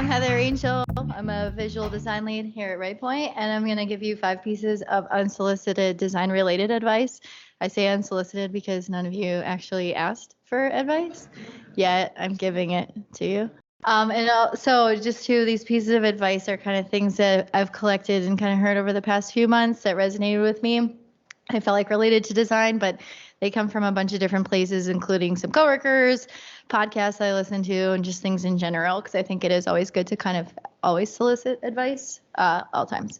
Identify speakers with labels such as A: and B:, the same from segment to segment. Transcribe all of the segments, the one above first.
A: I'm Heather Angell. I'm a visual design lead here at RightPoint, and I'm going to give you 5 pieces of unsolicited design-related advice. I say unsolicited because none of you actually asked for advice, yet I'm giving it to you. So just 2 of these pieces of advice are kind of things that I've collected and kind of heard over the past few months that resonated with me. I felt like related to design, but they come from a bunch of different places, including some coworkers, podcasts I listen to, and just things in general, because I think it is always good to kind of always solicit advice all times.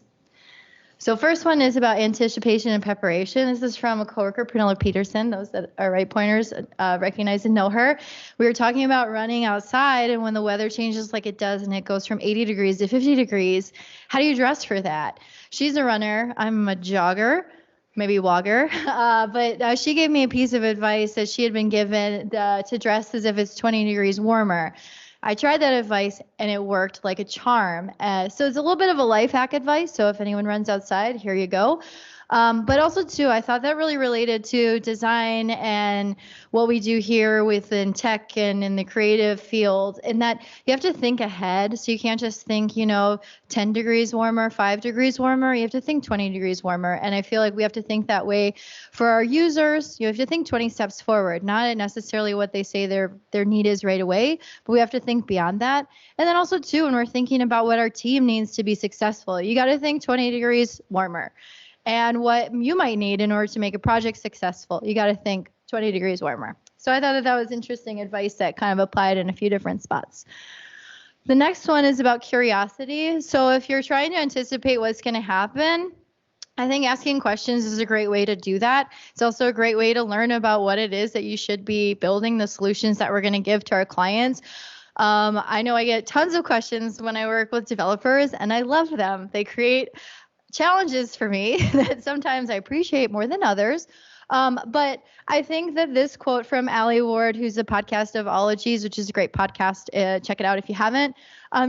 A: So first one is about anticipation and preparation. This is from a coworker, Prunella Peterson. Those that are right pointers recognize and know her. We were talking about running outside, and when the weather changes like it does and it goes from 80 degrees to 50 degrees, how do you dress for that? She's a runner. I'm a jogger. Maybe Wogger, but she gave me a piece of advice that she had been given to dress as if it's 20 degrees warmer. I tried that advice and it worked like a charm. So it's a little bit of a life hack advice. So if anyone runs outside, here you go. But also too, I thought that really related to design and what we do here within tech and in the creative field, and that you have to think ahead. So you can't just think, 10 degrees warmer, 5 degrees warmer. You have to think 20 degrees warmer. And I feel like we have to think that way for our users. You have to think 20 steps forward, not necessarily what they say their need is right away, but we have to think beyond that. And then also too, when we're thinking about what our team needs to be successful, you got to think 20 degrees warmer. And what you might need in order to make a project successful, you got to think 20 degrees warmer. So I thought that was interesting advice that kind of applied in a few different spots. The next one is about curiosity. So if you're trying to anticipate what's going to happen, I think asking questions is a great way to do that. It's also a great way to learn about what it is that you should be building, the solutions that we're going to give to our clients. I know I get tons of questions when I work with developers, and I love them. They create challenges for me that sometimes I appreciate more than others. But I think that this quote from Allie Ward, who's a podcast of Ologies, which is a great podcast, check it out if you haven't.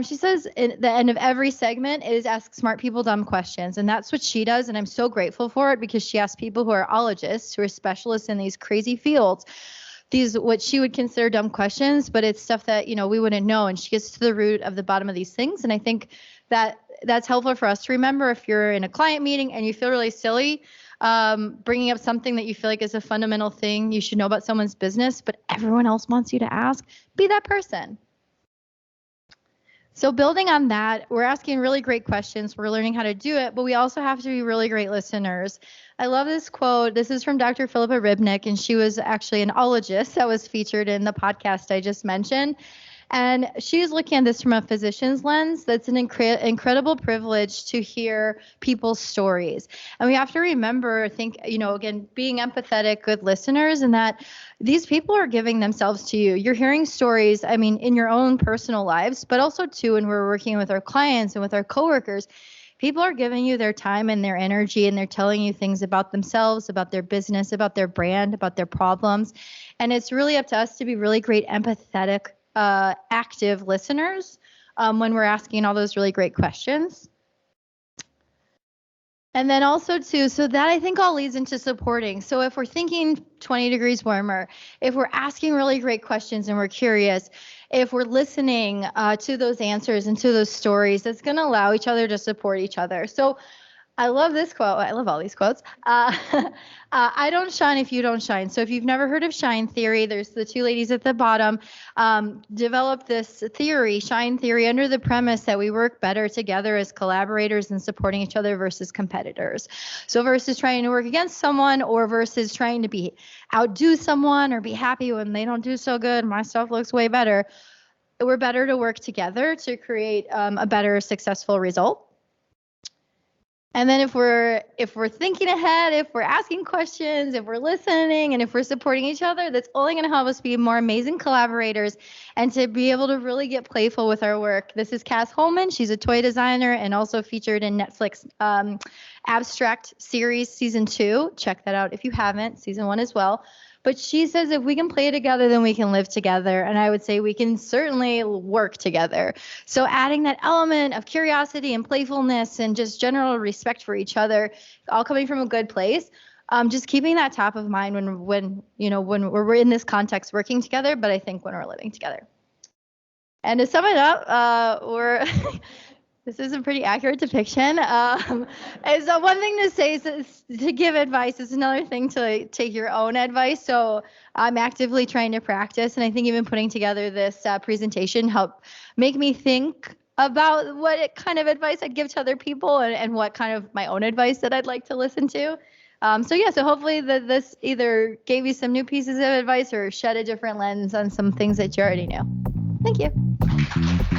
A: She says at the end of every segment is ask smart people dumb questions. And that's what she does. And I'm so grateful for it because she asks people who are ologists, who are specialists in these crazy fields, these what she would consider dumb questions, but it's stuff that, we wouldn't know. And she gets to the root of the bottom of these things. And I think that that's helpful for us to remember if you're in a client meeting and you feel really silly, bringing up something that you feel like is a fundamental thing you should know about someone's business, but everyone else wants you to ask, be that person. So building on that, we're asking really great questions. We're learning how to do it, but we also have to be really great listeners. I love this quote. This is from Dr. Philippa Ribnick, and she was actually an ologist that was featured in the podcast I just mentioned. And she's looking at this from a physician's lens. That's an incredible privilege to hear people's stories. And we have to remember, again, being empathetic, good listeners, and that these people are giving themselves to you. You're hearing stories, in your own personal lives, but also too when we're working with our clients and with our coworkers. People are giving you their time and their energy, and they're telling you things about themselves, about their business, about their brand, about their problems. And it's really up to us to be really great, empathetic, active listeners when we're asking all those really great questions. And then also too, so that I think all leads into supporting. So if we're thinking 20 degrees warmer, if we're asking really great questions and we're curious, if we're listening to those answers and to those stories, that's going to allow each other to support each other. So I love this quote. I love all these quotes. I don't shine if you don't shine. So if you've never heard of shine theory, there's the 2 ladies at the bottom, developed this theory, shine theory, under the premise that we work better together as collaborators and supporting each other versus competitors. So versus trying to work against someone or versus trying to outdo someone or be happy when they don't do so good, my stuff looks way better. We're better to work together to create a better successful result. And then if we're thinking ahead, if we're asking questions, if we're listening, and if we're supporting each other, that's only going to help us be more amazing collaborators and to be able to really get playful with our work. This is Cass Holman. She's a toy designer and also featured in Netflix Abstract series season 2. Check that out if you haven't, season 1 as well. But she says if we can play together, then we can live together. And I would say we can certainly work together. So adding that element of curiosity and playfulness and just general respect for each other, all coming from a good place, just keeping that top of mind when we're in this context working together, but I think when we're living together. And to sum it up, we're this is a pretty accurate depiction. Is one thing to say is to give advice. It's another thing to take your own advice. So I'm actively trying to practice, and I think even putting together this presentation helped make me think about what kind of advice I'd give to other people, and what kind of my own advice that I'd like to listen to. So hopefully this either gave you some new pieces of advice or shed a different lens on some things that you already knew. Thank you.